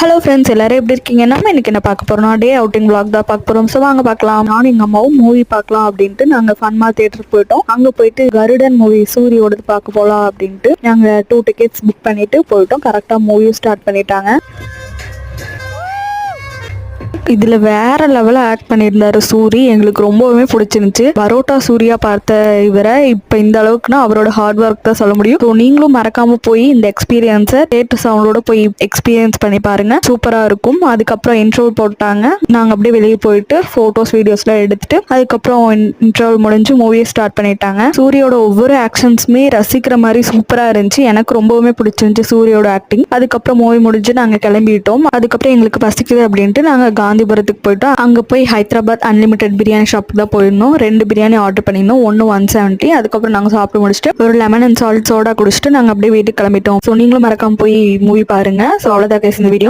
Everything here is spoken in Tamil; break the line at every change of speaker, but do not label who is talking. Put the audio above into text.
ஹலோ ஃப்ரெண்ட்ஸ், எல்லாரும் எப்படி இருக்கீங்க? நம்ம இன்னைக்கு என்ன பார்க்க போறோம்? டே அவுட்டிங் vlog தான் பார்க்க போறோம். ஸோ வாங்க பார்க்கலாம். நானும் எங்கள் அம்மாவும் மூவி பார்க்கலாம் அப்படின்ட்டு நாங்கள் ஃபன்மா தியேட்டருக்கு போயிட்டோம். அங்கே போயிட்டு கருடன் மூவி சூரியோடது பார்க்க போகலாம் அப்படின்ட்டு நாங்கள் 2 டிக்கெட்ஸ் புக் பண்ணிட்டு போயிட்டோம். கரெக்டாக மூவியும் ஸ்டார்ட் பண்ணிட்டாங்க. இதுல வேற லெவலில் ஆக்ட் பண்ணியிருந்தாரு சூரி. எங்களுக்கு ரொம்பவுமே பிடிச்சிருந்துச்சு. பரோட்டா சூர்யா பார்த்த இவரை இப்போ இந்த அளவுக்குன்னா அவரோட ஹார்ட் ஒர்க் தான் சொல்ல முடியும். ஸோ நீங்களும் மறக்காம போய் இந்த எக்ஸ்பீரியன்ஸை தியேட்டர் சவுண்டோட போய் எக்ஸ்பீரியன்ஸ் பண்ணி பாருங்க. சூப்பரா இருக்கும். அதுக்கப்புறம் இன்ட்ரோல் போட்டாங்க. நாங்கள் அப்படியே வெளியே போயிட்டு போட்டோஸ் வீடியோஸ்லாம் எடுத்துட்டு அதுக்கப்புறம் இன்ட்ரோல் முடிஞ்சு மூவியை ஸ்டார்ட் பண்ணிட்டாங்க. சூரியோட ஒவ்வொரு ஆக்ஷன்ஸுமே ரசிக்கிற மாதிரி சூப்பரா இருந்துச்சு. எனக்கு ரொம்பவுமே பிடிச்சிருந்துச்சு சூரியோட ஆக்டிங். அதுக்கப்புறம் மூவி முடிஞ்சு நாங்கள் கிளம்பிட்டோம். அதுக்கப்புறம் எங்களுக்கு பசிக்குது அப்படின்ட்டு நாங்கள் காந்திபுரத்துக்கு போயிட்டோம். அங்கே போய் ஹைதராபாத் அன்லிமிட்டெட் பிரியாணி ஷாப்புக்கு தான் போயிருந்தோம். 2 பிரியாணி ஆர்டர் பண்ணியிருந்தோம். ஒன்று 170. அதுக்கப்புறம் நாங்கள் சாப்பிட்டு முடிச்சுட்டு ஒரு லெமன் அண்ட் சால்ட் சோடா குடிச்சிட்டு நாங்கள் அப்படியே வீட்டுக்கு கிளம்பிட்டோம். ஸோ நீங்களும் மறக்காம போய் மூவி பாருங்க. ஸோ அவ்வளோதான் இந்த வீடியோ.